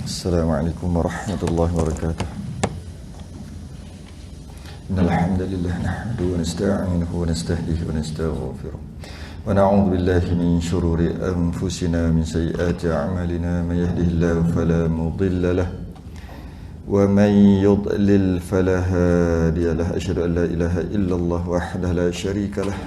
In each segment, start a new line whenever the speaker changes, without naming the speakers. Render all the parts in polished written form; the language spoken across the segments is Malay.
Assalamualaikum warahmatullahi wabarakatuh. Innal hamdalillah nahmaduhu wa nasta'inuhu wa nastahdihi wa nastaghfiruh. Wa na'udzu billahi min shururi anfusina min sayyiati a'malina may yahdihillahu fala mudilla lahu wa man yudlil fala hadiya lahu. Asyhadu an la ilaha illallah wahdahu la syarika lahu.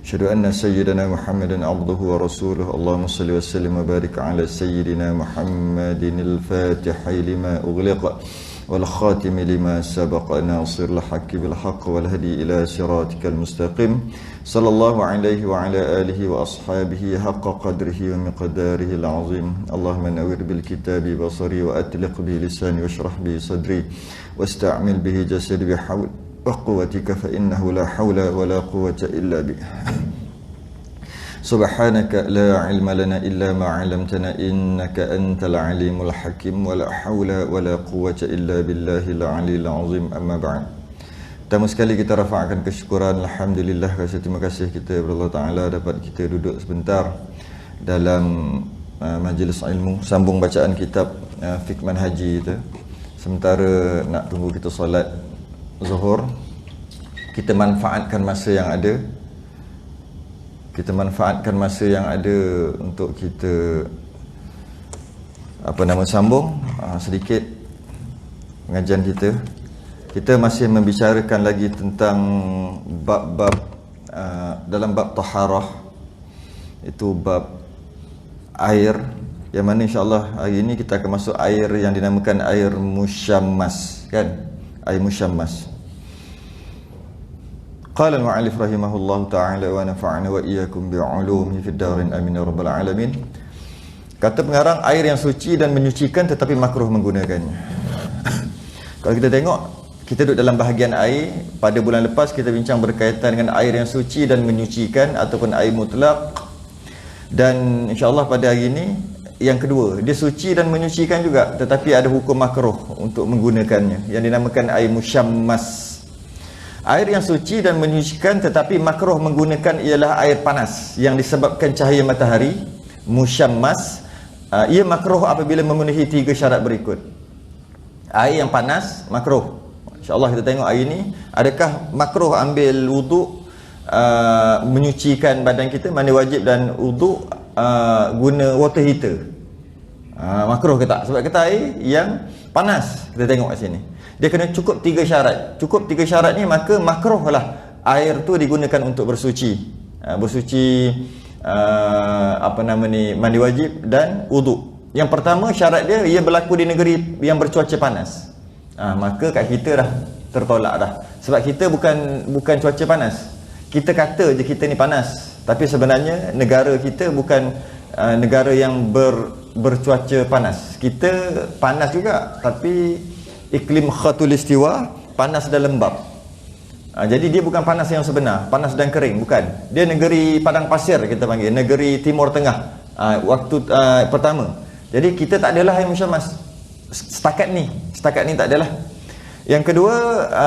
Asyhadu anna sayyidana Muhammadan abduhu wa rasuluhu. Allahumma salli wa sallim wa barik ala sayyidina Muhammadin al-Fatihi lima ughliqa wal khatimi lima sabaqa nasiril haqqi bil haqq wal hadi ila siratikal mustaqim. Sallallahu alaihi wa ala alihi wa ashabihi haqqa qadrihi wa miqdarihi al-azim. Allahumma nawwir bil kitabi basari wa atliq bi lisani washrah bi sadri wasta'mil bihi jasadi bi hawl wa quwwatika fa innahu la hawla wa la quwwata illa bik. Subhanaka la ilma lana illa ma 'allamtana innaka antal alimul hakim wa la hawla wa la quwwata illa billahil aliyil azim. Amma ba'd. Pertama sekali kita rafa'kan kesyukuran, alhamdulillah, rasa terima kasih kita kepada Allah Taala dapat kita duduk sebentar dalam majlis ilmu, sambung bacaan kitab fiqh manhaji kita. Sementara nak tunggu kita solat Zuhur, kita manfaatkan masa yang ada. Kita manfaatkan masa yang ada untuk kita sambung sedikit pengajian kita. Kita masih membicarakan lagi tentang bab-bab dalam bab taharah, itu bab air, yang mana insya-Allah hari ini kita akan masuk air yang dinamakan air musyammas, kan? Air musyammas. Qala al-mu'allif rahimahullahu ta'ala wa nafa'ana wa iyyakum bi'ulumihi fid darin amin ya rabbal alamin. Kata pengarang, air yang suci dan menyucikan tetapi makruh menggunakannya. Kalau kita tengok, kita duduk dalam bahagian air. Pada bulan lepas kita bincang berkaitan dengan air yang suci dan menyucikan ataupun air mutlak. Dan insya-Allah pada hari ini yang kedua, dia suci dan menyucikan juga tetapi ada hukum makruh untuk menggunakannya yang dinamakan air musyammas. Air yang suci dan menyucikan tetapi makruh menggunakan ialah air panas yang disebabkan cahaya matahari, musyammas. Ia makruh apabila memenuhi 3 syarat berikut. Air yang panas makruh. InsyaAllah kita tengok hari ini, adakah makruh ambil wuduk, menyucikan badan kita, mandi wajib dan wuduk guna water heater. Makruh ke tak? Sebab kita air yang panas. Kita tengok kat sini, dia kena cukup 3 syarat. Cukup 3 syarat ni, maka makruh lah air tu digunakan untuk bersuci. Bersuci mandi wajib dan wuduk. Yang pertama syarat dia, ia berlaku di negeri yang bercuaca panas. Maka kat kita dah tertolak dah. Sebab kita bukan cuaca panas. Kita kata je kita ni panas, tapi sebenarnya negara kita bukan negara yang bercuaca panas. Kita panas juga, tapi iklim khatulistiwa, panas dan lembap. Jadi dia bukan panas yang sebenar, panas dan kering, bukan. Dia negeri padang pasir, kita panggil negeri Timur Tengah waktu pertama. Jadi kita tak adalah air musyammas setakat ni tak adalah. Yang kedua,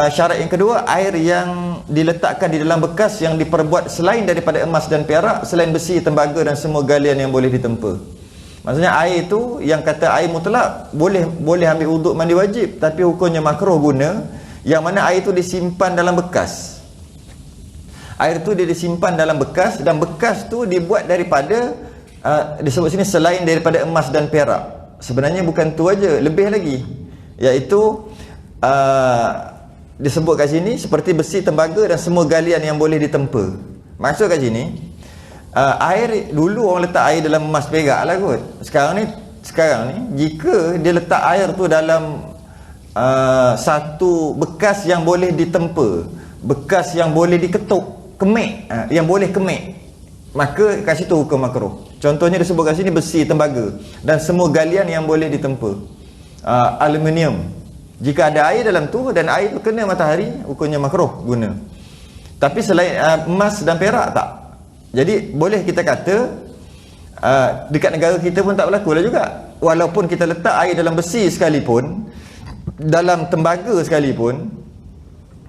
syarat yang kedua, air yang diletakkan di dalam bekas yang diperbuat selain daripada emas dan perak, selain besi, tembaga dan semua galian yang boleh ditempa. Maksudnya air itu, yang kata air mutlak, boleh ambil wuduk, mandi wajib, tapi hukumnya makruh guna yang mana air itu disimpan dalam bekas. Air itu dia disimpan dalam bekas, dan bekas tu dibuat daripada disebut sini selain daripada emas dan perak. Sebenarnya bukan tu aja, lebih lagi, iaitu disebut kat sini seperti besi, tembaga dan semua galian yang boleh ditempa. Maksud kat sini, air dulu orang letak air dalam emas perak lah kot. Sekarang ni jika dia letak air tu dalam satu bekas yang boleh ditempa, bekas yang boleh diketuk, kemik, yang boleh kemik, maka kat situ hukum makruh. Contohnya disebut kat sini besi, tembaga dan semua galian yang boleh ditempa. Aluminium, jika ada air dalam tu dan air tu kena matahari, hukumnya makruh guna. Tapi selain emas dan perak tak. Jadi boleh kita kata dekat negara kita pun tak berlaku lah juga. Walaupun kita letak air dalam besi sekalipun, dalam tembaga sekalipun,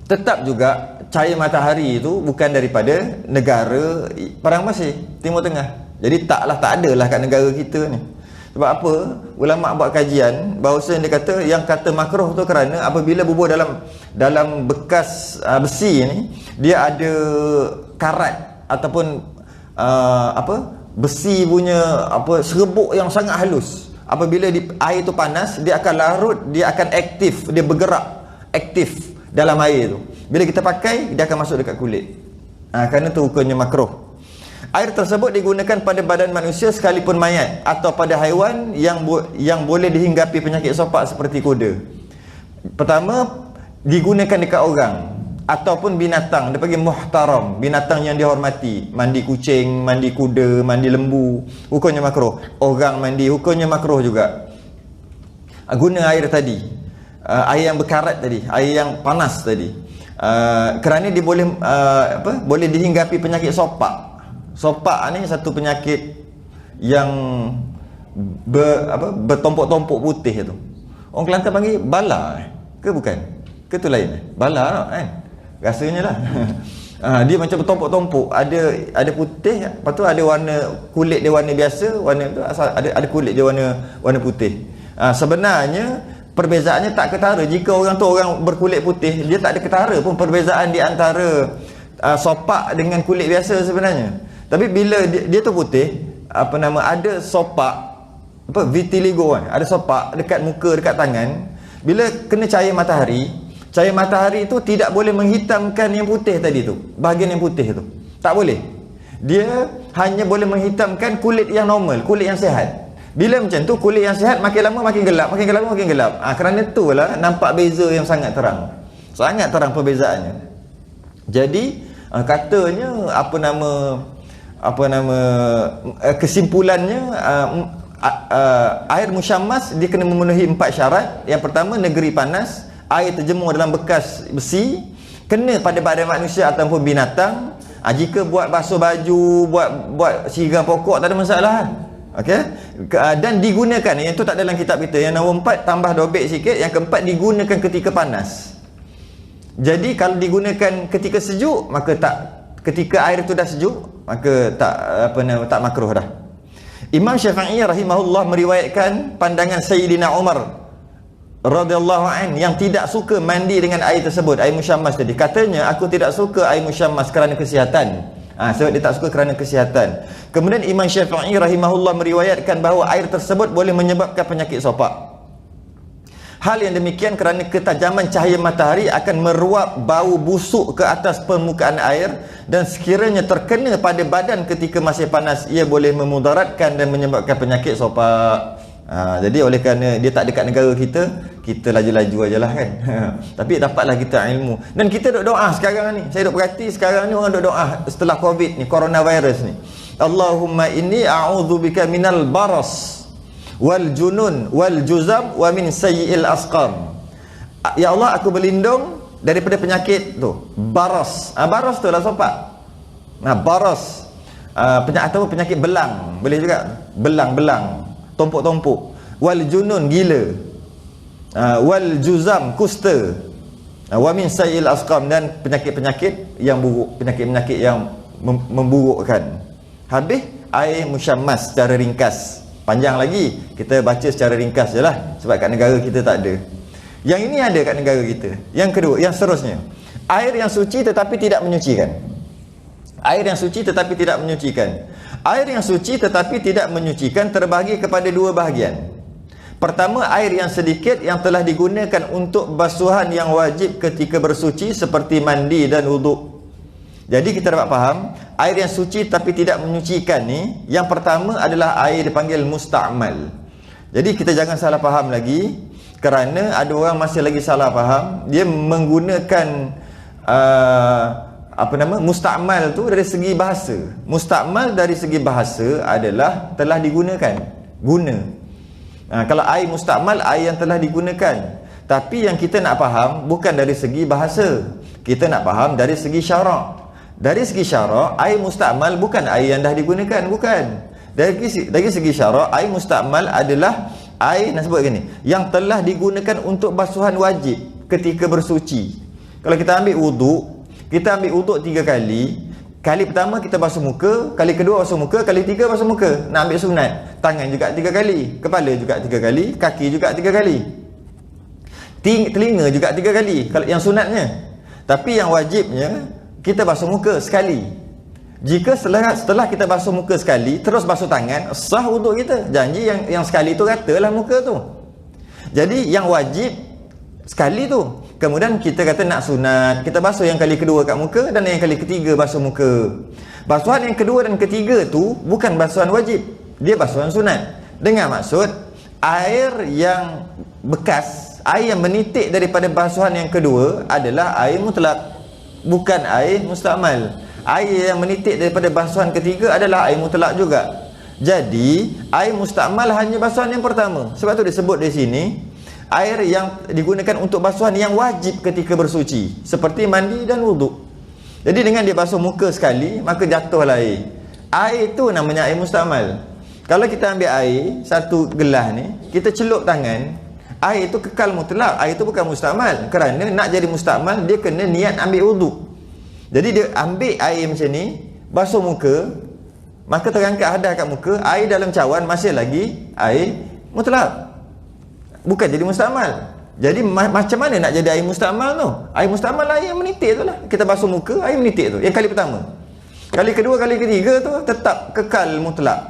tetap juga cahaya matahari itu bukan daripada negara padang pasir Timur Tengah. Jadi tak adalah kat negara kita ni. Sebab apa? Ulama buat kajian bahawa dia kata yang kata makruh tu kerana apabila bubuh dalam bekas besi ni, dia ada karat ataupun besi punya serbuk yang sangat halus. Apabila air tu panas, dia akan larut, dia akan aktif, dia bergerak aktif dalam air tu. Bila kita pakai, dia akan masuk dekat kulit. Kerana tu hukumnya makruh. Air tersebut digunakan pada badan manusia sekalipun mayat, atau pada haiwan yang boleh dihinggapi penyakit sopak seperti kuda. Pertama, digunakan dekat orang ataupun binatang. Dia panggil muhtaram, binatang yang dihormati. Mandi kucing, mandi kuda, mandi lembu, hukumnya makruh. Orang mandi, hukumnya makruh juga. Guna air tadi, air yang berkarat tadi, air yang panas tadi, kerana dia boleh dihinggapi penyakit sopak. Sopak ni satu penyakit yang bertompok-tompok putih tu. Orang Kelantan panggil bala ke bukan? Ke tu lain? Bala kan? Rasanya lah. Dia macam bertompok-tompok, ada putih, lepas tu ada warna kulit dia warna biasa, warna tu ada kulit dia warna putih. Sebenarnya perbezaannya tak ketara. Jika orang tu orang berkulit putih, dia tak ada ketara pun perbezaan di antara sopak dengan kulit biasa sebenarnya. Tapi bila dia tu putih, ada sopak, vitiligo kan, ada sopak dekat muka, dekat tangan. Bila kena cahaya matahari tu tidak boleh menghitamkan yang putih tadi tu, bahagian yang putih tu tak boleh. Dia hanya boleh menghitamkan kulit yang normal, kulit yang sihat. Bila macam tu, kulit yang sihat makin lama makin gelap, makin lama makin gelap. Kerana itulah nampak beza yang sangat terang. Sangat terang perbezaannya. Jadi katanya kesimpulannya, air musyammas dia kena memenuhi 4 syarat. Yang pertama, negeri panas, air terjemur dalam bekas besi, kena pada badan manusia ataupun binatang. Jika buat basuh baju, buat siram pokok, tak ada masalah. Okey. Dan digunakan, yang tu tak dalam kitab kita. Yang nombor 4 tambah dobek sikit, yang keempat digunakan ketika panas. Jadi kalau digunakan ketika sejuk, maka ketika air itu dah sejuk, maka tak makruh dah. Imam Syafi'i rahimahullah meriwayatkan pandangan Sayyidina Umar radhiyallahu an yang tidak suka mandi dengan air tersebut, air musyammas tadi. Katanya, aku tidak suka air musyammas kerana kesihatan. Sebab dia tak suka kerana kesihatan. Kemudian Imam Syafi'i rahimahullah meriwayatkan bahawa air tersebut boleh menyebabkan penyakit sopak. Hal yang demikian kerana ketajaman cahaya matahari akan meruap bau busuk ke atas permukaan air, dan sekiranya terkena pada badan ketika masih panas, ia boleh memudaratkan dan menyebabkan penyakit sopak. Jadi oleh kerana dia tak dekat negara kita laju-laju aje lah kan. Tapi dapatlah kita ilmu. Dan kita duk doa sekarang ni. Saya duk perhati sekarang ni orang duk doa setelah Covid ni, coronavirus ni. Allahumma inni a'udzubika minal baras wal junun wal juzam wa min sayyi'il asqam. Ya Allah, aku berlindung daripada penyakit tu, baras. Baras tu lah sopak. Baras atau penyakit belang, boleh juga belang, tompok-tompok. Wal junun, gila. Wal juzam, kusta. Wa min sayyi'il asqam, dan penyakit-penyakit yang buruk, penyakit-penyakit yang memburukkan. Habis air musyammas secara ringkas. Panjang lagi, kita baca secara ringkas je lah, sebab kat negara kita tak ada. Yang ini ada kat negara kita. Yang kedua, yang seterusnya, air yang suci tetapi tidak menyucikan. Air yang suci tetapi tidak menyucikan. Air yang suci tetapi tidak menyucikan terbahagi kepada 2 bahagian. Pertama, air yang sedikit yang telah digunakan untuk basuhan yang wajib ketika bersuci seperti mandi dan wuduk. Jadi kita dapat faham, air yang suci tapi tidak menyucikan ni, yang pertama adalah air dipanggil musta'mal. Jadi kita jangan salah faham lagi, kerana ada orang masih lagi salah faham. Dia menggunakan musta'mal tu dari segi bahasa. Musta'mal dari segi bahasa adalah telah digunakan, guna. Kalau air musta'mal, air yang telah digunakan. Tapi yang kita nak faham bukan dari segi bahasa, kita nak faham dari segi syarak. Dari segi syarak, air musta'mal bukan air yang dah digunakan, bukan. Dari segi syarak, air musta'mal adalah air, nak sebut gini, yang telah digunakan untuk basuhan wajib ketika bersuci. Kalau kita ambil wuduk 3 kali, Kali pertama kita basuh muka, kali kedua basuh muka, kali tiga basuh muka. Nak ambil sunat, tangan juga 3 kali, kepala juga 3 kali, kaki juga 3 kali, telinga juga 3 kali kalau yang sunatnya. Tapi yang wajibnya kita basuh muka sekali. Jika setelah kita basuh muka sekali terus basuh tangan, sah wuduk kita. Janji yang sekali tu ratalah muka tu. Jadi yang wajib sekali tu. Kemudian kita kata nak sunat, kita basuh yang kali kedua kat muka dan yang kali ketiga basuh muka. Basuhan yang kedua dan ketiga tu bukan basuhan wajib, dia basuhan sunat. Dengan maksud air yang bekas, air yang menitik daripada basuhan yang kedua adalah air mutlak, bukan air mustakmal. Air yang menitik daripada basuhan ketiga adalah air mutlak juga. Jadi air mustakmal hanya basuhan yang pertama. Sebab tu disebut di sini air yang digunakan untuk basuhan yang wajib ketika bersuci, seperti mandi dan wuduk. Jadi dengan dia basuh muka sekali, maka jatuhlah air. Air itu namanya air mustakmal. Kalau kita ambil air satu gelas ni, kita celup tangan, air itu kekal mutlak, air itu bukan mustakmal. Kerana nak jadi mustakmal, dia kena niat ambil wuduk. Jadi dia ambil air macam ni, basuh muka, maka terangkat hadas kat muka, air dalam cawan masih lagi air mutlak, bukan jadi mustakmal. Jadi macam mana nak jadi air mustakmal tu? Air mustakmal air yang menitik tu lah. Kita basuh muka, air menitik tu, yang kali pertama. Kali kedua, kali ketiga tu tetap kekal mutlak.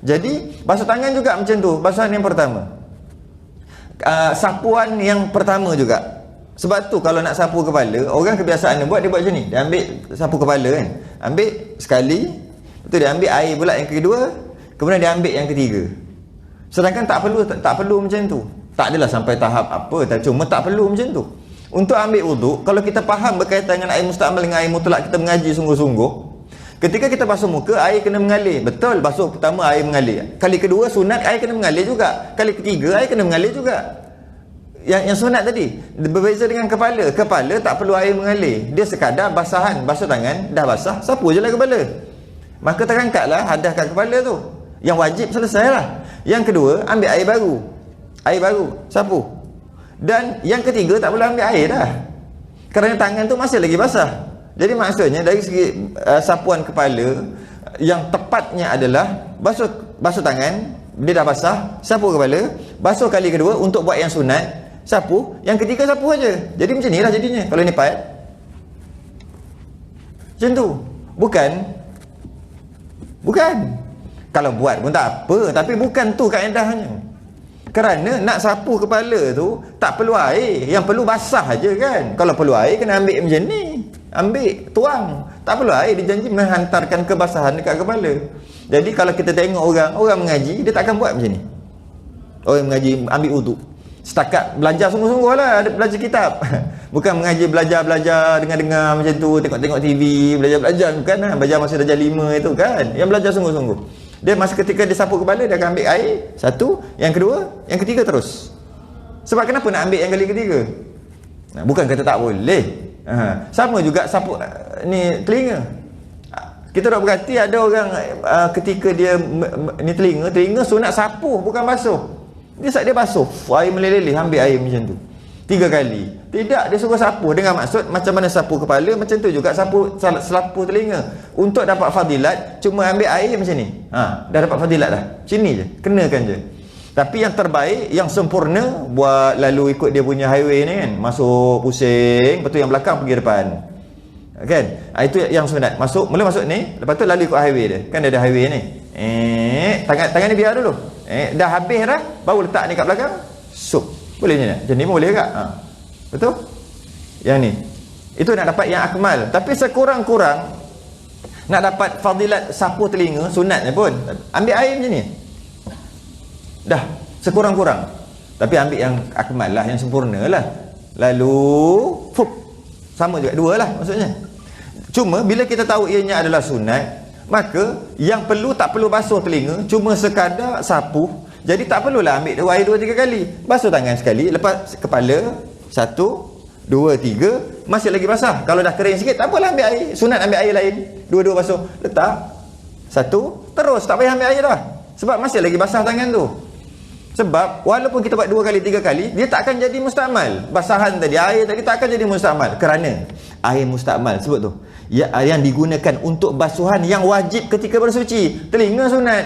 Jadi basuh tangan juga macam tu, basuhan yang pertama. Sapuan yang pertama juga. Sebab tu kalau nak sapu kepala, orang kebiasaan dia buat macam ni. Dia ambil sapu kepala kan, ambil sekali, betul, dia ambil air pula yang kedua, kemudian dia ambil yang ketiga. Sedangkan tak perlu macam tu. Tak adalah sampai tahap apa, cuma tak perlu macam tu. Untuk ambil wuduk, kalau kita faham berkaitan dengan air mustakmal dengan air mutlak, kita mengaji sungguh-sungguh. Ketika kita basuh muka, air kena mengalir. Betul, basuh pertama air mengalir. Kali kedua sunat, air kena mengalir juga. Kali ketiga air kena mengalir juga. Yang sunat tadi berbeza dengan kepala. Kepala tak perlu air mengalir, dia sekadar basahan, basuh tangan, dah basah, sapu je lah kepala, maka terangkatlah hadas kat kepala tu. Yang wajib selesai lah. Yang kedua, ambil air baru, sapu. Dan yang ketiga tak perlu ambil air dah, kerana tangan tu masih lagi basah. Jadi maksudnya dari segi sapuan kepala, yang tepatnya adalah basuh tangan, dia dah basah, sapu kepala, basuh kali kedua untuk buat yang sunat, sapu, yang ketiga sapu aja. Jadi macam ni lah jadinya. Kalau ni part macam tu. Bukan kalau buat pun tak apa, tapi bukan tu kaedahnya. Kerana nak sapu kepala tu tak perlu air, yang perlu basah aja kan. Kalau perlu air kena ambil macam ni, ambil tuang. Tak perlu air, dia janji menghantarkan kebasahan dekat kepala. Jadi kalau kita tengok orang mengaji, dia takkan buat macam ni. Orang mengaji ambil wuduk, setakat belajar sungguh-sungguh lah, ada belajar kitab. Bukan mengaji belajar dengar-dengar macam tu, tengok-tengok TV, belajar bukan lah. Belajar masa darjah 5 itu kan. Yang belajar sungguh-sungguh, dia masa ketika dia sapu kepala, dia akan ambil air satu, yang kedua, yang ketiga terus. Sebab kenapa nak ambil yang kali ketiga? Bukan kata tak boleh. Sama juga sapu ni telinga. Kita dah berhati ada orang ketika dia ni telinga sunat sapu, bukan basuh. Dia basuh, air meleleh, ambil air macam tu 3 kali. Tidak, dia suruh sapu dengan maksud macam mana sapu kepala, macam tu juga sapu telinga. Untuk dapat fadilat, cuma ambil air macam ni. Dah dapat fadilat dah. Sini je, kenakan je. Tapi yang terbaik, yang sempurna, buat lalu ikut dia punya highway ni kan, masuk pusing, lepas tu yang belakang pergi depan kan. Itu yang sunat. Mula masuk ni, lepas tu lalu ikut highway dia. Kan dia ada highway ni. Tangan ni biar dulu. Dah habis dah, baru letak ni kat belakang. Boleh ni, macam ni pun boleh tak? Betul? Yang ni, itu nak dapat yang akmal. Tapi sekurang-kurang nak dapat fadilat sapu telinga sunatnya pun, ambil air macam ni dah, sekurang-kurang. Tapi ambil yang akmal lah, yang sempurna lah. Lalu sama juga, 2 lah maksudnya. Cuma bila kita tahu ianya adalah sunat, maka yang tak perlu basuh telinga, cuma sekadar sapu. Jadi tak perlulah ambil air 2-3 kali. Basuh tangan sekali, lepas kepala 1, 2, 3, masih lagi basah. Kalau dah kering sikit, tak apalah ambil air sunat, ambil air lain, 2 basuh, letak 1, terus tak payah ambil air dah. Sebab masih lagi basah tangan tu. Sebab walaupun kita buat 2 kali 3 kali, dia tak akan jadi mustakmal. Basahan tadi, air tadi tak akan jadi mustakmal. Kerana air mustakmal, sebut tu, yang digunakan untuk basuhan yang wajib ketika bersuci. Telinga sunat.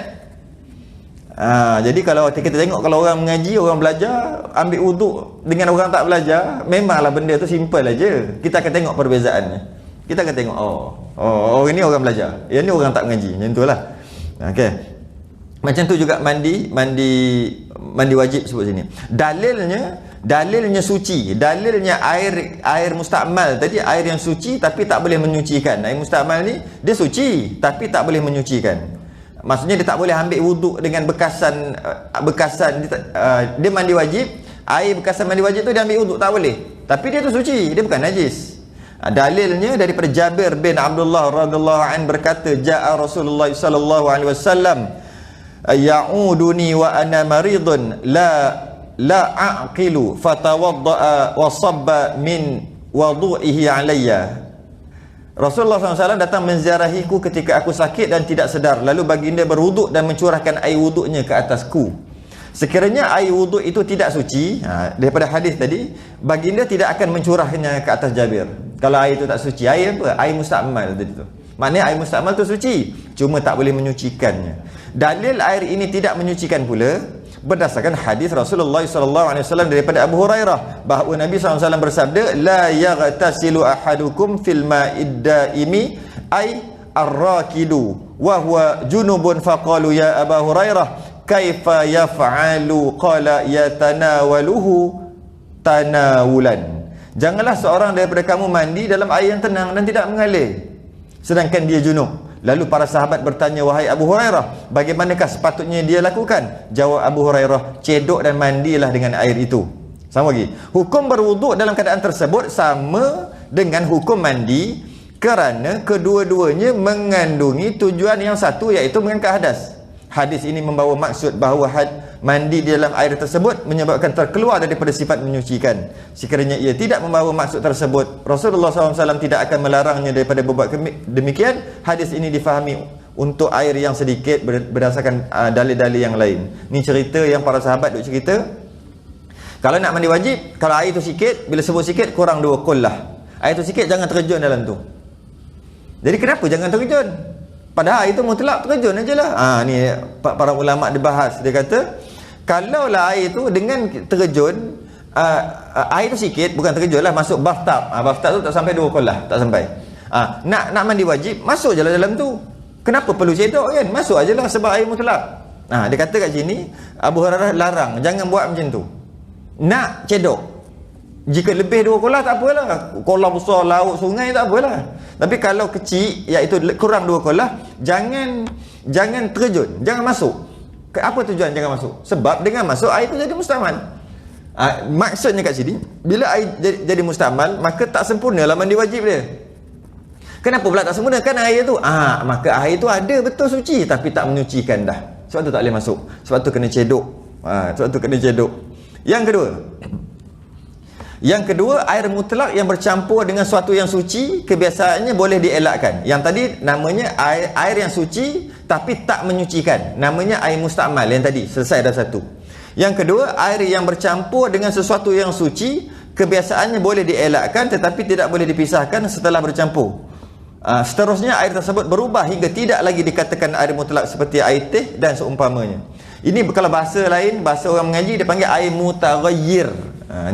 Jadi kalau kita tengok, kalau orang mengaji, orang belajar, ambil wuduk dengan orang tak belajar, memanglah benda tu simple aja. Kita akan tengok perbezaannya. Kita akan tengok, orang ni orang belajar, yang ni orang tak mengaji. Macam itulah. Okey. Macam tu juga mandi wajib sebut sini. Dalilnya suci. Dalilnya air mustakmal tadi, air yang suci tapi tak boleh menyucikan. Air mustakmal ni dia suci tapi tak boleh menyucikan. Maksudnya dia tak boleh ambil wuduk dengan bekasan dia mandi wajib, air bekasan mandi wajib tu dia ambil wuduk tak boleh. Tapi dia tu suci, dia bukan najis. Dalilnya daripada Jabir bin Abdullah radhiyallahu an berkata, jaa Rasulullah sallallahu alaihi wasallam ya'uduni wa ana maridun la aqilu fatawadda'a wa sabba min wudu'ihi alayya. Rasulullah SAW datang menziarahiku ketika aku sakit dan tidak sedar, lalu baginda berwuduk dan mencurahkan air wuduknya ke atasku. Sekiranya air wuduk itu tidak suci, daripada hadis tadi, baginda tidak akan mencurahnya ke atas Jabir. Kalau air itu tak suci, air apa? Air mustakmal tadi tu. Maknanya air mustakmal tu suci, cuma tak boleh menyucikannya. Dalil air ini tidak menyucikan pula berdasarkan hadis Rasulullah SAW daripada Abu Hurairah bahawa Nabi SAW bersabda, la yaghtasilu ahadukum fil ma'id daimi ay ar-rakidu wa huwa junubun faqalu ya Abu Hurairah kaifa yaf'alu qala yatanawaluhu tanawulan. Janganlah seorang daripada kamu mandi dalam air yang tenang dan tidak mengalir sedangkan dia junub. Lalu para sahabat bertanya, wahai Abu Hurairah, bagaimanakah sepatutnya dia lakukan? Jawab Abu Hurairah, cedok dan mandilah dengan air itu. Sama lagi, hukum berwuduk dalam keadaan tersebut sama dengan hukum mandi kerana kedua-duanya mengandungi tujuan yang satu, iaitu mengangkat hadas. Hadis ini membawa maksud bahawa mandi di dalam air tersebut menyebabkan terkeluar daripada sifat menyucikan. Sekiranya ia tidak membawa maksud tersebut, Rasulullah SAW tidak akan melarangnya daripada berbuat demikian. Hadis ini difahami untuk air yang sedikit berdasarkan dalil-dalil yang lain. Ni cerita yang para sahabat duk cerita. Kalau nak mandi wajib, kalau air tu sikit, bila sebut sikit, kurang 2 qullah. Air tu sikit, jangan terjun dalam tu. Jadi kenapa jangan terjun? Padahal itu mutlak terjun ajalah. Ni para ulama dia bahas. Dia kata, kalaulah air tu dengan terjun, air tu sikit, bukan terjun lah, masuk bathtub. Bathtub tu tak sampai 2 qullah, tak sampai. Nak mandi wajib, masuk je lah dalam tu. Kenapa perlu cedok kan? Masuk ajalah sebab air mutlak. Dia kata kat sini, Abu Hurairah larang, jangan buat macam tu. Nak cedok. Jika lebih 2 qullah tak apalah. Kolam besar, laut, sungai tak apalah. Tapi kalau kecil, iaitu kurang 2 qullah, jangan terjun, jangan masuk. Apa tujuan jangan masuk? Sebab dengan masuk air itu jadi mustakmal. Maksudnya kat sini, bila air jadi mustakmal, maka tak sempurnalah mandi wajib dia. Kenapa pula tak sempurna? Kan air tu maka air tu ada betul suci tapi tak menyucikan dah. Sebab tu tak boleh masuk. Sebab tu kena cedok. Yang kedua, air mutlak yang bercampur dengan sesuatu yang suci, kebiasaannya boleh dielakkan. Yang tadi namanya air yang suci tapi tak menyucikan, namanya air mustakmal. Yang tadi selesai dah satu. Yang kedua, air yang bercampur dengan sesuatu yang suci, kebiasaannya boleh dielakkan tetapi tidak boleh dipisahkan setelah bercampur. Seterusnya air tersebut berubah hingga tidak lagi dikatakan air mutlak seperti air teh dan seumpamanya. Ini kalau bahasa lain, bahasa orang mengaji, dia panggil air mutaghayyir.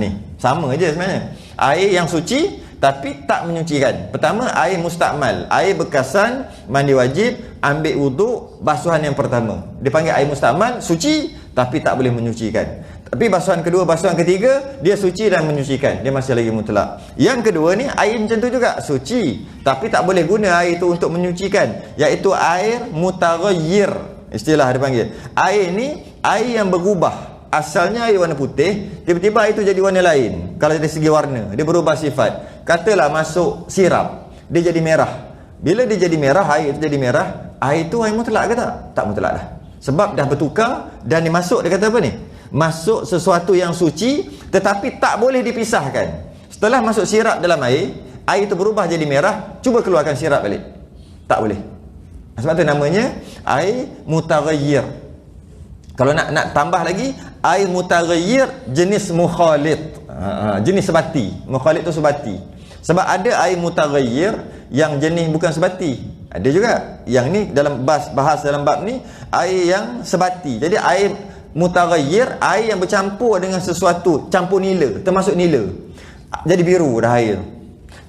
Ni sama je sebenarnya. Air yang suci tapi tak menyucikan. Pertama, air mustakmal, air bekasan mandi wajib, ambil wuduk, basuhan yang pertama. Dia panggil air mustakmal, suci tapi tak boleh menyucikan. Tapi basuhan kedua, basuhan ketiga, dia suci dan menyucikan. Dia masih lagi mutlak. Yang kedua ni, air macam tu juga, suci tapi tak boleh guna air itu untuk menyucikan, iaitu air mutaghayyir. Istilah dia panggil. Air ni air yang berubah. Asalnya air warna putih, tiba-tiba air itu jadi warna lain. Kalau dari segi warna, dia berubah sifat. Katalah masuk sirap, dia jadi merah. Bila dia jadi merah, air itu jadi merah, air itu air mutlak ke tak? Tak mutlak dah. Sebab dah bertukar dan dia masuk, dia kata apa ni? Masuk sesuatu yang suci tetapi tak boleh dipisahkan. Setelah masuk sirap dalam air itu berubah jadi merah, cuba keluarkan sirap balik. Tak boleh. Sebab tu namanya air mutaghayyir. Kalau nak tambah lagi, air mutaghayyir jenis mukhalid. Jenis sebati. Mukhalid tu sebati. Sebab ada air mutaghayyir yang jenis bukan sebati. Ada juga. Yang ni dalam bahas dalam bab ni air yang sebati. Jadi air mutaghayyir, air yang bercampur dengan sesuatu, campur nila, termasuk nila. Jadi biru dah air.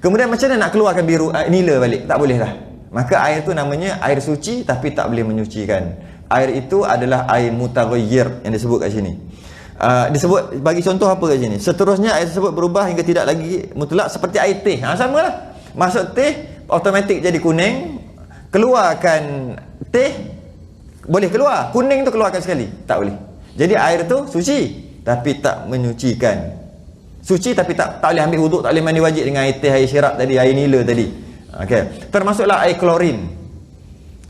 Kemudian macam mana nak keluarkan biru nila balik? Tak boleh dah. Maka air tu namanya air suci tapi tak boleh menyucikan. Air itu adalah air mutaghayyir yang disebut kat sini. Disebut, bagi contoh apa kat sini? Seterusnya air tersebut berubah hingga tidak lagi mutlak seperti air teh. Samalah. Masuk teh automatik jadi kuning. Keluarkan teh boleh keluar. Kuning tu keluarkan sekali. Tak boleh. Jadi air tu suci tapi tak menyucikan. Suci tapi tak boleh ambil wuduk, tak boleh mandi wajib dengan air teh, air syirap tadi, air nila tadi. Okey. Termasuklah air klorin.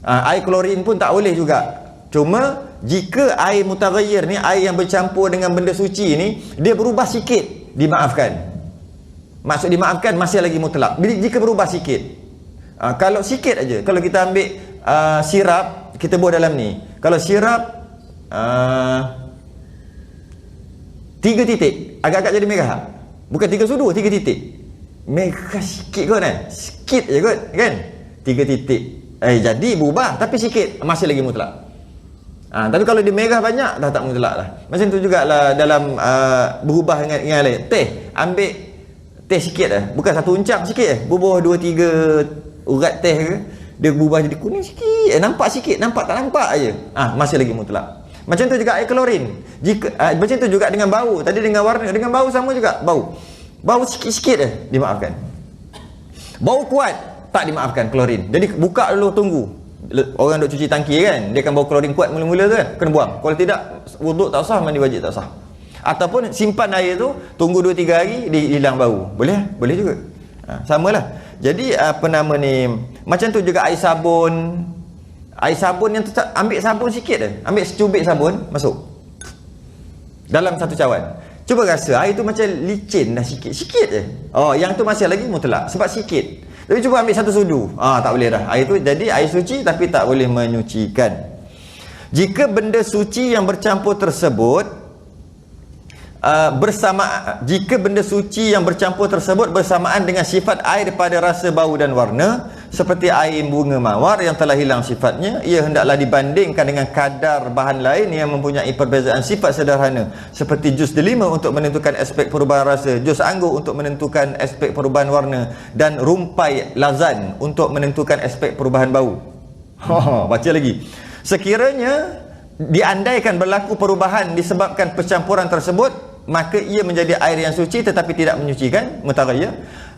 Air klorin pun tak boleh juga. Cuma jika air mutaghayyir ni, air yang bercampur dengan benda suci ni, dia berubah sikit, dimaafkan. Maksud dimaafkan masih lagi mutlak. Jika berubah sikit. Kalau sikit aja, kalau kita ambil sirap, kita buat dalam ni. Kalau sirap 3 titik, agak-agak jadi merah. Bukan 3 sudu, 3 titik. Merah sikit kot kan? Sikit je kot kan? 3 titik. Jadi berubah tapi sikit, masih lagi mutlak. Tapi kalau dia merah banyak, dah tak mutlak lah. Macam tu jugalah dalam berubah dengan lain. Teh, ambil teh sikit lah. Bukan satu uncang sikit bubuh 2-3 urat teh ke, dia berubah jadi kuning sikit, nampak sikit, nampak tak nampak aje. Masih lagi mutlak. Macam tu juga air klorin. Jika macam tu juga dengan bau. Tadi dengan warna, dengan bau sama juga. Bau sikit-sikit dimaafkan. Bau kuat tak dimaafkan klorin. Jadi buka dulu, tunggu. Orang duk cuci tangki kan, dia akan bau klorin kuat mula-mula tu kan, kena buang. Kalau tidak, wuduk tak sah, mandi wajib tak sah. Ataupun simpan air tu, tunggu 2-3 hari, dia hilang bau. Boleh? Boleh juga. Samalah. Jadi apa nama ni, macam tu juga air sabun. Air sabun yang tu, ambil sabun sikit je, ambil secubit sabun, masuk dalam satu cawan. Cuba rasa air tu macam licin dah sikit je. Yang tu masih lagi mutlak sebab sikit. Tapi cuba ambil satu sudu, tak boleh dah. Air tu jadi air suci tapi tak boleh menyucikan. Jika benda suci yang bercampur tersebut bersamaan dengan sifat air pada rasa bau dan warna, seperti air bunga mawar yang telah hilang sifatnya, ia hendaklah dibandingkan dengan kadar bahan lain yang mempunyai perbezaan sifat sederhana, seperti jus delima untuk menentukan aspek perubahan rasa, jus anggur untuk menentukan aspek perubahan warna, dan rumpai lazan untuk menentukan aspek perubahan bau. Baca lagi. Sekiranya diandaikan berlaku perubahan disebabkan percampuran tersebut, maka ia menjadi air yang suci tetapi tidak menyucikan, mutaghayyir.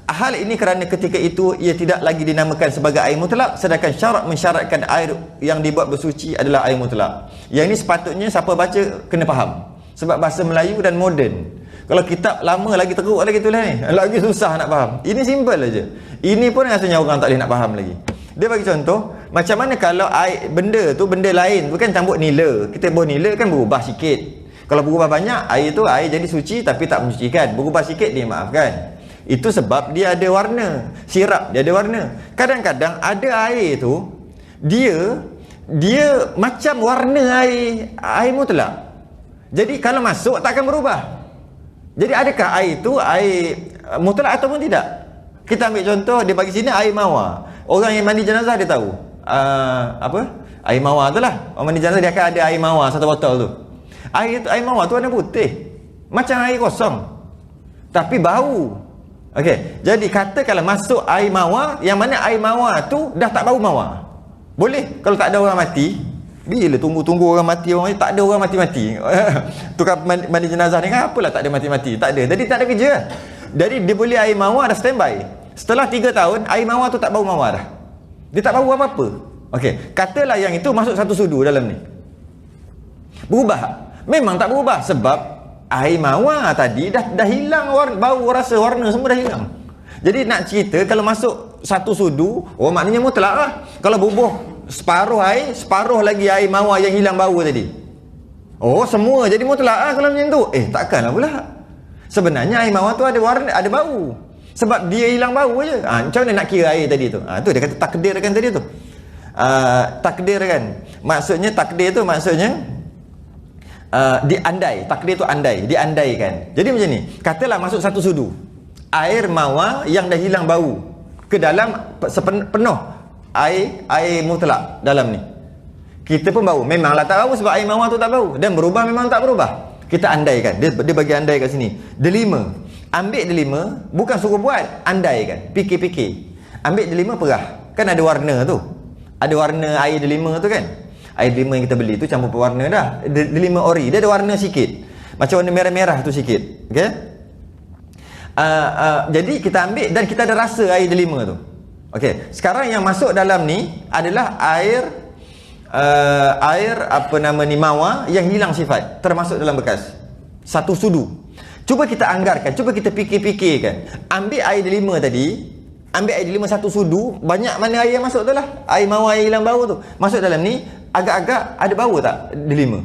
Hal ini kerana ketika itu ia tidak lagi dinamakan sebagai air mutlak, sedangkan syarak mensyaratkan air yang dibuat bersuci adalah air mutlak. Yang ini sepatutnya siapa baca kena faham, sebab bahasa Melayu dan moden. Kalau kitab lama lagi teruk lagi tulis ni, lagi susah nak faham. Ini simple aja. Ini pun rasanya orang tak boleh nak faham lagi. Dia bagi contoh, macam mana kalau air, benda tu, benda lain bukan campur nila. Kita buah nila kan berubah sikit. Kalau berubah banyak, air tu air jadi suci tapi tak mencucikan. Berubah sikit dia maafkan. Itu sebab dia ada warna. Sirap dia ada warna. Kadang-kadang ada air tu dia macam warna air mutlak. Jadi kalau masuk tak akan berubah. Jadi adakah air tu air mutlak ataupun tidak? Kita ambil contoh, dia bagi sini air mawar. Orang yang mandi jenazah dia tahu. Air mawar tu lah. Orang mandi jenazah dia akan ada air mawar satu botol tu. Air mawar tu warna putih. Macam air kosong. Tapi bau. Okey, jadi katakanlah masuk air mawar, yang mana air mawar tu dah tak bau mawar. Boleh kalau tak ada orang mati. Bila tunggu orang mati, tak ada orang mati-mati. Tukar mandi jenazah ni kan apalah tak ada mati-mati. Tak ada. Jadi tak ada kerja. Jadi dia boleh air mawar dah standby. Setelah 3 tahun, air mawar tu tak bau mawar dah. Dia tak bau apa-apa. Okey, katalah yang itu masuk satu sudu dalam ni. Berubah? Memang tak berubah sebab air mawar tadi dah hilang bau, rasa, warna semua dah hilang. Jadi nak cerita kalau masuk satu sudu, maknanya mutlak lah. Kalau bubuh separuh air, separuh lagi air mawar yang hilang bau tadi. Semua jadi mutlak lah kalau macam tu. Takkanlah pula. Sebenarnya air mawar tu ada warna, ada bau. Sebab dia hilang bau je. Macam mana nak kira air tadi tu? Tu dia kata takdir kan tadi tu. Takdir kan. Maksudnya takdir tu maksudnya diandai. Takdir tu andai, diandaikan. Jadi macam ni, katalah masuk satu sudu air mawar yang dah hilang bau. ke dalam penuh air mutlak dalam ni. Kita pun bau. Memanglah tak bau sebab air mawar tu tak bau. Dan berubah memang tak berubah. Kita andaikan. Dia bagi andai kat sini. Delima. Ambil delima, bukan suruh buat, andaikan. Fikir-fikir. Ambil delima perah. Kan ada warna tu. Ada warna air delima tu kan. Air delima yang kita beli tu campur pewarna dah. Delima ori. Dia ada warna sikit. Macam warna merah-merah tu sikit. Okey. Jadi kita ambil dan kita ada rasa air delima tu. Okey. Sekarang yang masuk dalam ni adalah air mawar yang hilang sifat, termasuk dalam bekas. Satu sudu. Cuba kita anggarkan, cuba kita fikir-fikirkan. Ambil air delima tadi, ambil air delima satu sudu, banyak mana air yang masuk tu lah. Air mawar yang hilang bau tu. Masuk dalam ni, agak-agak ada bau tak delima?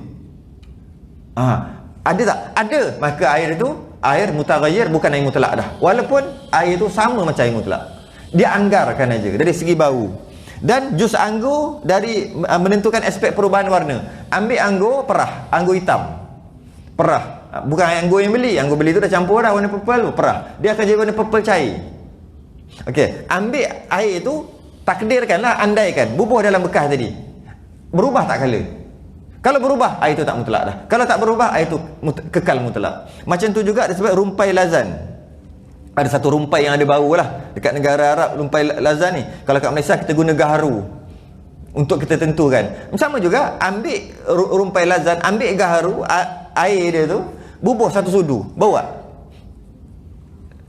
Ada tak? Ada. Maka air itu air mutaghayyir, bukan air mutlak dah. Walaupun air itu sama macam air mutlak. Dia anggarkan aja dari segi bau. Dan jus anggur dari menentukan aspek perubahan warna. Ambil anggur perah, anggur hitam. Perah. Bukan anggur yang beli. Anggur beli tu dah campur dah warna purple tu, perah. Dia akan jadi warna purple cair. Okey, ambil air tu, takdirkanlah, andaikan bubuh dalam bekas tadi. Berubah tak color? Kalau berubah, air tu tak mutlak dah. Kalau tak berubah, air tu kekal mutlak. Macam tu juga disebut rumpai lazan. Ada satu rumpai yang ada bau lah dekat negara Arab, rumpai lazan ni. Kalau kat Malaysia kita guna gaharu untuk kita tentukan. Sama juga, ambil rumpai lazan, ambil gaharu, air dia tu, bubuh satu sudu, bau tak?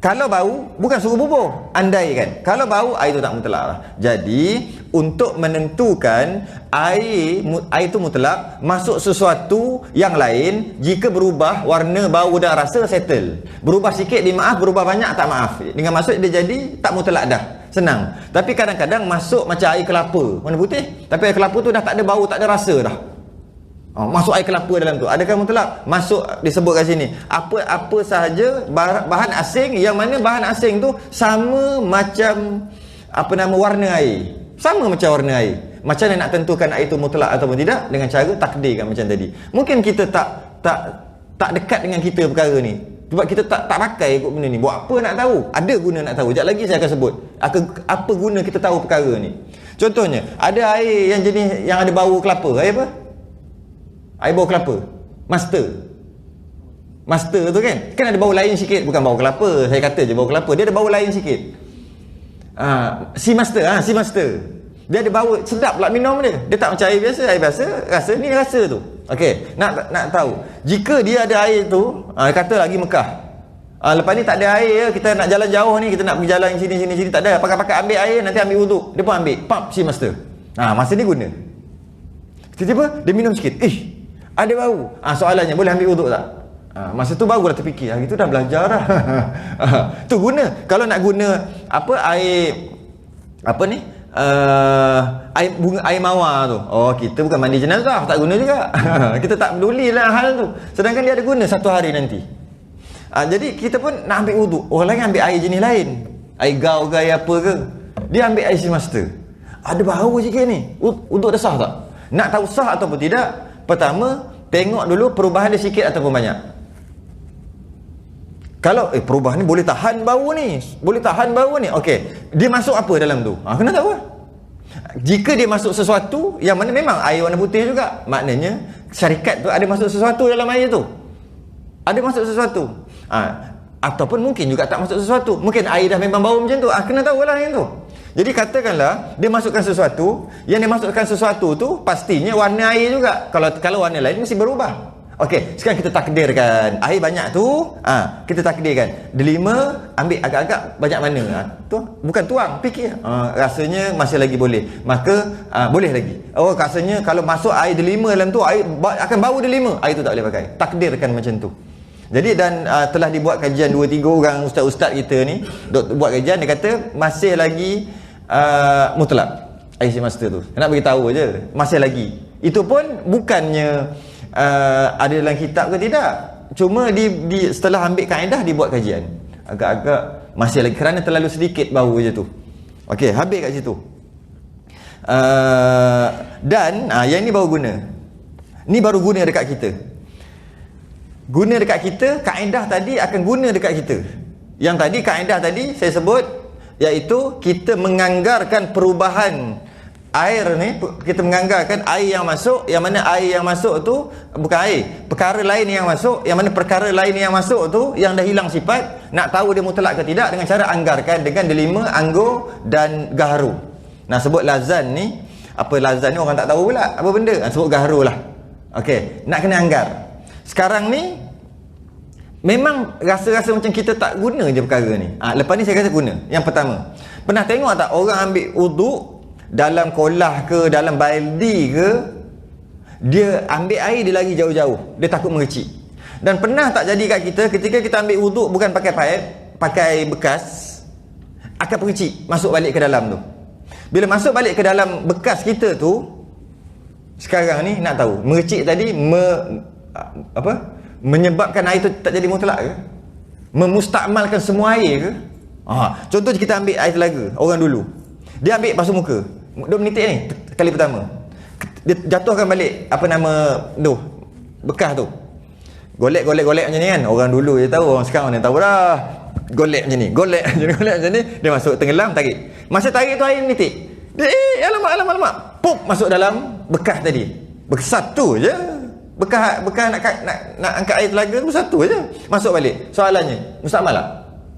Kalau bau, bukan suruh bubuh, andaikan. Kalau bau, air tu tak mutlak lah. Jadi, untuk menentukan air itu mutlak, masuk sesuatu yang lain, jika berubah warna, bau dan rasa, settle. Berubah sikit dia maaf, berubah banyak tak maaf. Dengan maksud dia jadi tak mutlak dah. Senang. Tapi kadang-kadang masuk macam air kelapa, warna putih, tapi air kelapa tu dah tak ada bau, tak ada rasa dah. Masuk air kelapa dalam tu. Adakah mutlak? Masuk, disebut kat sini. Apa sahaja bahan asing, yang mana bahan asing tu sama macam warna air. Sama macam warna air. Macam mana nak tentukan air tu mutlak ataupun tidak? Dengan cara takdirkan macam tadi. Mungkin kita tak dekat dengan kita perkara ni. Sebab kita tak pakai ikut benda ni. Buat apa nak tahu? Ada guna nak tahu. Sekejap lagi saya akan sebut apa guna kita tahu perkara ni. Contohnya, ada air yang jenis yang ada bau kelapa. Air apa? Air bau kelapa. Master tu kan ada bau lain sikit. Bukan bau kelapa, saya kata je bau kelapa. Dia ada bau lain sikit. Sea Master. Dia ada bau sedap pula minum dia. Dia tak macam air biasa, rasa ni rasa tu. Okey, nak tahu. Jika dia ada air tu, kata lagi Mekah. Lepas ni tak ada air, kita nak jalan jauh ni, kita nak pergi jalan sini tak ada. Pakai ambil air, nanti ambil wuduk. Dia pun ambil, Sea Master. Masa ni guna. Tiba-tiba dia minum sikit. Ada bau. Soalannya, boleh ambil wuduk tak? Masa tu baru dah terfikir. Hari tu dah belajar dah. Tu guna. Kalau nak guna air mawar tu. Kita bukan mandi jenazah, tak guna juga. Kita tak peduli lah hal tu. Sedangkan dia ada guna satu hari nanti. Jadi kita pun nak ambil wuduk. Orang lain ambil air jenis lain. Air gau ke air apa ke. Dia ambil air Sea Master. Ada bau sikit ni. Wuduk dah sah tak? Nak tahu sah ataupun tidak, pertama, tengok dulu perubahan dia sikit ataupun banyak. Kalau perubahan ni boleh tahan bau ni. Okey, dia masuk apa dalam tu? Kena tahu lah. Jika dia masuk sesuatu yang mana memang air warna putih juga, maknanya syarikat tu ada masuk sesuatu dalam air tu. Ada masuk sesuatu. Ataupun mungkin juga tak masuk sesuatu. Mungkin air dah memang bau macam tu. Kena tahu lah yang tu. Jadi katakanlah dia masukkan sesuatu, yang dia masukkan sesuatu tu pastinya warna air juga. Kalau warna lain mesti berubah. Okey, sekarang kita takdirkan. Air banyak tu, kita takdirkan. Delima ambil agak-agak banyak mana? Tu bukan tuang, fikir. Rasanya masih lagi boleh. Maka boleh lagi. Rasanya kalau masuk air delima dalam tu, air akan bau delima. Air tu tak boleh pakai. Takdirkan macam tu. Jadi dan telah dibuat kajian 2-3 orang ustaz-ustaz kita ni buat kajian, dia kata masih lagi mutlak air Sea Master tu. Nak bagi tahu je, masih lagi. Itu pun bukannya ada dalam kitab ke tidak. Cuma setelah ambil kaedah dibuat kajian. Agak-agak masih lagi kerana terlalu sedikit bau je tu. Okey, habis kat situ. Dan yang ni baru guna. Ni baru guna dekat kita. Guna dekat kita, kaedah tadi akan guna dekat kita. Yang tadi kaedah tadi saya sebut iaitu kita menganggarkan perubahan air ni, kita menganggarkan air yang masuk, yang mana air yang masuk tu bukan air, perkara lain yang masuk, yang mana perkara lain yang masuk tu yang dah hilang sifat, nak tahu dia mutlak ke tidak dengan cara anggarkan dengan delima, anggur dan gaharu. Nah, sebut lazan ni, apa lazan ni orang tak tahu pula apa benda, sebut gaharu lah. Okey, nak kena anggar. Sekarang ni memang rasa-rasa macam kita tak guna je perkara ni. Lepas ni saya kata guna. Yang pertama, pernah tengok tak orang ambil wuduk dalam kolah ke, dalam baldi ke, dia ambil air, dia lari jauh-jauh, dia takut mengecik. Dan pernah tak jadi kat kita, ketika kita ambil wuduk bukan pakai paip, pakai bekas, akan percik masuk balik ke dalam tu. Bila masuk balik ke dalam bekas kita tu, sekarang ni nak tahu mengecik tadi menyebabkan air tu tak jadi mutlak ke, memustakmalkan semua air ke? Contoh kita ambil air telaga orang dulu, dia ambil basuh muka 2 minit ni kali pertama, dia jatuhkan balik bekas tu, golek macam ni kan. Orang dulu dia tahu, orang sekarang dia tahu dah. Golek macam ni, golek macam ni, dia masuk tenggelam, tarik. Masa tarik tu air menitik, dia alamak pop masuk dalam bekas tadi. Bekas satu je, bekas nak angkat air telaga tu satu je, masuk balik. Soalannya mustakmal tak?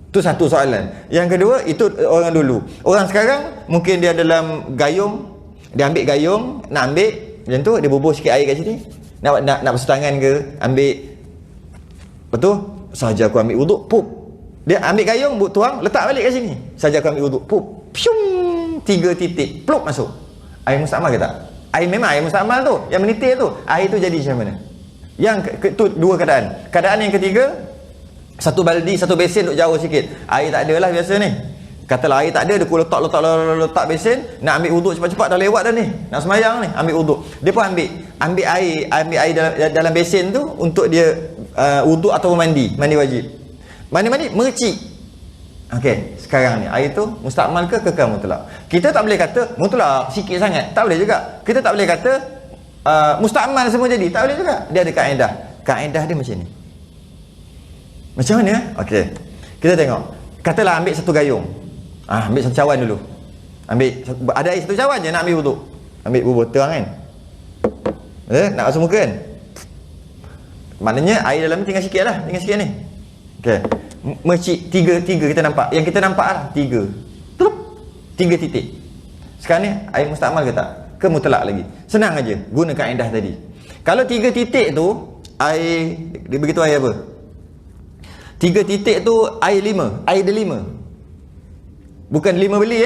Tu satu soalan. Yang kedua, itu orang dulu. Orang sekarang mungkin dia dalam gayung, dia ambil gayung, nak ambil macam tu, dia bubuh sikit air kat sini, nak basuh tangan ke, ambil betul, sahaja aku ambil wuduk, pup, dia ambil gayung, tuang, letak balik kat sini, sahaja aku ambil wuduk, pup, pium, 3 titik, plop masuk. Air mustakmal ke tak? Memang air mustakmal tu, yang menitik tu, air tu jadi macam mana? Yang tu dua keadaan. Keadaan yang ketiga, satu baldi, satu besen duk jauh sikit, air tak ada lah biasa ni. Katalah air tak ada, dia letak besen, nak ambil wuduk cepat-cepat, dah lewat dah ni, nak semayang ni, ambil wuduk. Dia pun ambil air dalam besen tu untuk dia wuduk atau mandi wajib. Mandi mengecik. Okey, sekarang ni air tu mustakmal ke kekal mutlak? Kita tak boleh kata mutlak sikit sangat, tak boleh juga. Kita tak boleh kata mustakmal semua jadi, tak boleh juga. Dia ada kaedah. Kaedah dia macam ni. Macam mana? Okey, kita tengok. Katalah ambil satu gayung, ambil satu cawan dulu, ada air satu cawan je nak ambil wuduk, ambil botol kan, nak basuh muka kan, maknanya air dalam ni tinggal sikit lah, tinggal sikit ni. Okey, mercik tiga kita nampak, yang kita nampak lah 3 titik. Sekarang ni air mustakmal ke tak? Ke mutlak lagi? Senang aja, guna kaedah tadi. Kalau 3 titik tu air, dia begitu air apa? 3 titik tu air 5, air dia 5, bukan 5 beli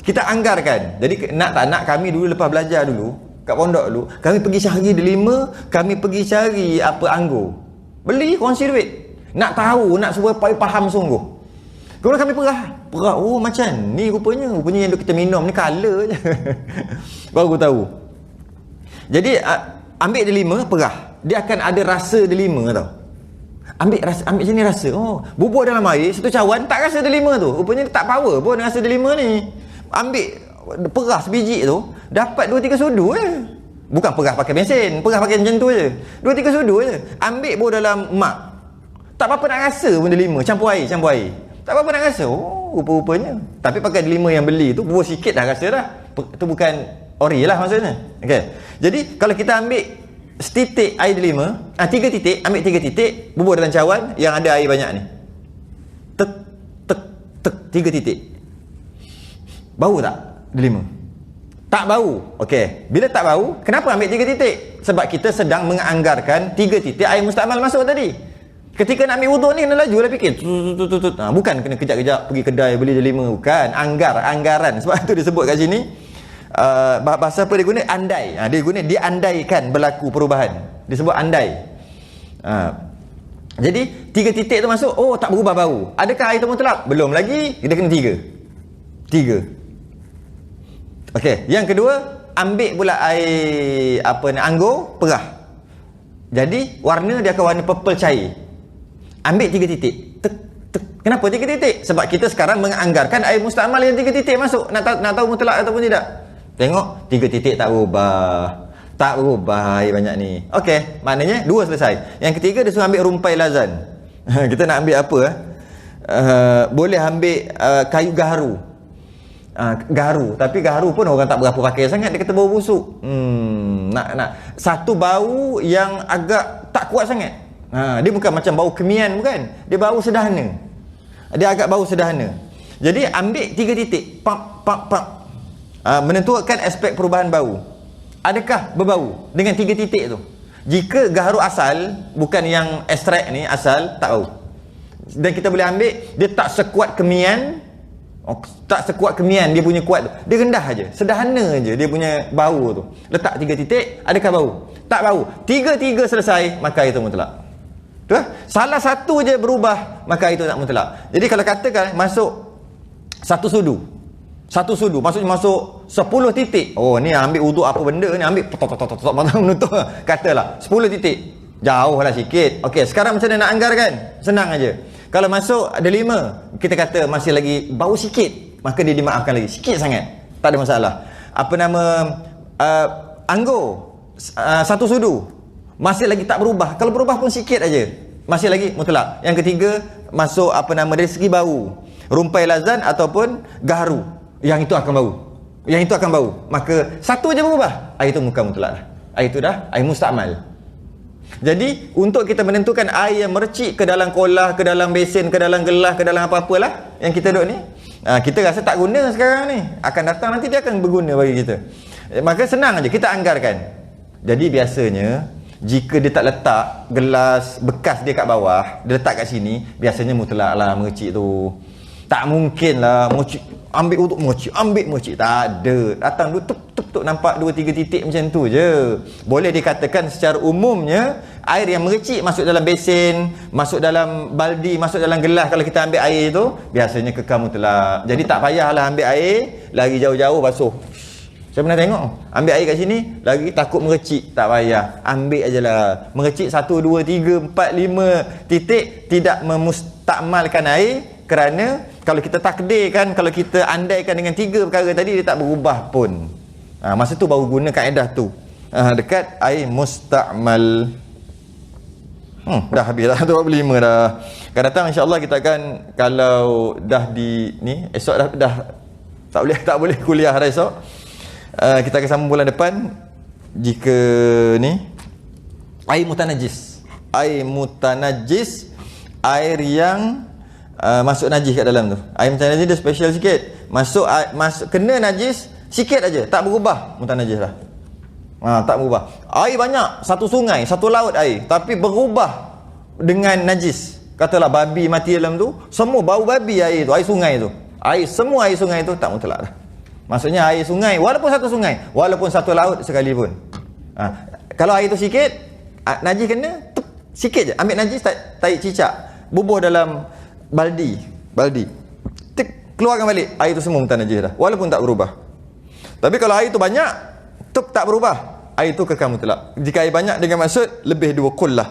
kita anggarkan. Jadi nak tak nak, kami dulu lepas belajar dulu kat pondok dulu, kami pergi cari dia 5, kami pergi cari apa anggur, beli kongsi duit, nak tahu, nak supaya faham sungguh. Kemudian kami perah, oh macam ni rupanya yang kita minum ni color je. Baru tahu. Jadi ambil dia 5, perah, dia akan ada rasa dia 5 tau. Ambil macam ni rasa, bubuh dalam air satu cawan, tak rasa dia 5 tu, rupanya dia tak power pun rasa dia 5 ni. Ambil perah sebiji tu, dapat 2-3 sudu je. Bukan perah pakai bensin, perah pakai macam tu je, 2-3 sudu je. Ambil bawa dalam mak, tak apa-apa nak rasa pun dia 5, campur air, tak apa-apa nak rasa. Rupa-rupanya. Tapi pakai 5 yang beli tu, bubuh sikit dah rasa dah, tu bukan ori lah maksudnya. Okay. Jadi kalau kita ambil setitik air 5, 3 titik, ambil 3 titik, bubuh dalam cawan yang ada air banyak ni, tek 3 titik, bau tak? 5 tak bau. Okey, bila tak bau, kenapa ambil 3 titik? Sebab kita sedang menganggarkan 3 titik air mustakmal masuk tadi. Ketika nak ambil wuduk ni, kena laju lah fikir, bukan kena kejap-kejap pergi kedai beli dia 5, bukan, anggaran. Sebab tu disebut kat sini, bahasa apa dia guna? Andai. Dia andaikan berlaku perubahan, disebut andai. Jadi 3 titik tu masuk, tak berubah bau. Adakah air tu mutlak? Belum lagi, dia kena 3. Okey, yang kedua, ambil pula air anggur, perah. Jadi warna dia akan warna purple cair. Ambil 3 titik. Kenapa 3 titik? Sebab kita sekarang menganggarkan air mustakmal yang 3 titik masuk. Nak tahu mutlak ataupun tidak? Tengok, 3 titik tak berubah air banyak ni. Okey, maknanya 2 selesai. Yang ketiga, dia suruh ambil rumpai lazan. Kita nak ambil apa? boleh ambil kayu gaharu. Gaharu, tapi gaharu pun orang tak berapa pakai sangat, dia kata bau busuk. Nak satu bau yang agak tak kuat sangat. Dia bukan macam bau kemian, bukan. Dia bau sederhana. Dia agak bau sederhana. Jadi ambil 3 titik, pap. Menentukan aspek perubahan bau. Adakah berbau dengan 3 titik tu? Jika gaharu asal, bukan yang ekstrak ni, asal, tak bau. Dan kita boleh ambil, dia tak sekuat kemian. Tak sekuat kemian dia punya kuat tu. Dia rendah aja, sederhana aja dia punya bau tu. Letak 3 titik, adakah bau? Tak bau. 3 selesai, maka itu mutlak. Tu salah satu je berubah, maka itu tak mutlak. Jadi kalau katakan masuk satu sudu, maksudnya masuk 10 titik. Oh, ni ambil wuduk apa benda ni, ambil menutup. Katalah 10 titik. Jauh lah sikit. Okey, sekarang macam mana nak anggarkan? Senang aja. Kalau masuk ada 5, kita kata masih lagi bau sikit, maka dia dimaafkan lagi. Sikit sangat, tak ada masalah. Apa nama, anggur, 1 sudu, masih lagi tak berubah. Kalau berubah pun sikit aja, masih lagi mutlak. Yang ketiga, masuk apa nama, dari segi bau, rumpai lazan ataupun gaharu, yang itu akan bau. Maka satu aja berubah, air itu bukan mutlak dah. Air itu dah air mustakmal. Jadi untuk kita menentukan air yang mercik ke dalam kolah, ke dalam besen, ke dalam gelas, ke dalam apa-apalah yang kita duduk ni, kita rasa tak guna sekarang ni, akan datang nanti dia akan berguna bagi kita. Maka senang aja kita anggarkan. Jadi biasanya jika dia tak letak gelas bekas dia kat bawah, dia letak kat sini, biasanya mutlak lah mercik tu. Tak mungkin lah mercik, ambil untuk mercik, tak ada. Datang dulu tup nampak 2-3 titik macam tu je. Boleh dikatakan secara umumnya air yang mercik masuk dalam besen, masuk dalam baldi, masuk dalam gelas, kalau kita ambil air tu biasanya kekal mutlak. Jadi tak payahlah ambil air lagi jauh-jauh basuh. Saya pernah tengok ambil air kat sini lagi takut mercik, tak payah, ambil ajalah. Mercik 1, 2, 3, 4, 5 titik tidak memustakmalkan air, kerana kalau kita takdirkan, kalau kita andaikan dengan 3 perkara tadi, dia tak berubah pun. Masa tu baru guna kaedah tu. Dekat air mustakmal. Dah habis dah 25 dah. Akan datang insya-Allah kita akan, kalau dah di ni esok dah tak boleh kuliah dah esok. Kita akan sambung bulan depan. Jika ni air mutanajis. Air yang masuk najis kat dalam tu. Air mutanajis dia special sikit. Masuk kena najis sikit aja, tak berubah, mutanajis dah. Tak berubah. Air banyak, satu sungai, satu laut air, tapi berubah dengan najis. Katalah babi mati dalam tu, semua bau babi air tu, air sungai tu. Semua air sungai tu tak mutlak dah. Maksudnya air sungai, walaupun satu sungai, walaupun satu laut sekalipun. Kalau air tu sikit, najis kena, sikit je, ambil najis, tarik cicak, bubuh dalam baldi. Keluarkan balik, air tu semua mutanajis dah, walaupun tak berubah. Tapi kalau air tu banyak, tak berubah, air tu kekal mutlak. Jika air banyak dengan maksud lebih 2 kullah.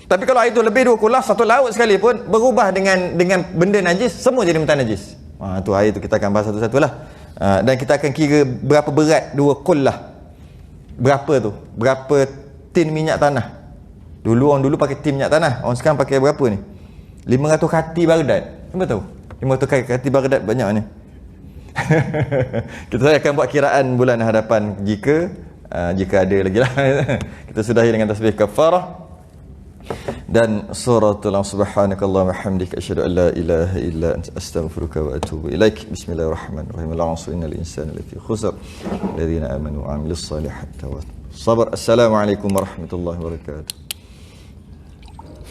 Tapi kalau air tu lebih 2 kullah, satu laut sekalipun, berubah dengan benda najis, semua jadi mutanajis. Tu air tu kita akan bahas satu-satulah. Dan kita akan kira berapa berat 2 kullah. Berapa tu? Berapa tin minyak tanah. Orang dulu pakai tin minyak tanah, orang sekarang pakai berapa ni? 500 kati Baghdad. Siapa tahu? 500 kati Baghdad banyak ni. Kita akan buat kiraan bulan hadapan jika ada lagi lah. Kita sudahi dengan tasbih kafarah dan suratul subhanakallahumma wa hamdika asyhadu an la ilaha illa anta astaghfiruka wa atubu ilaik. Bismillahirrahmanirrahim. Innal insana lafi khusr alladziina aamanu wa 'amilus solihati wa sabar. Assalamualaikum warahmatullahi wabarakatuh.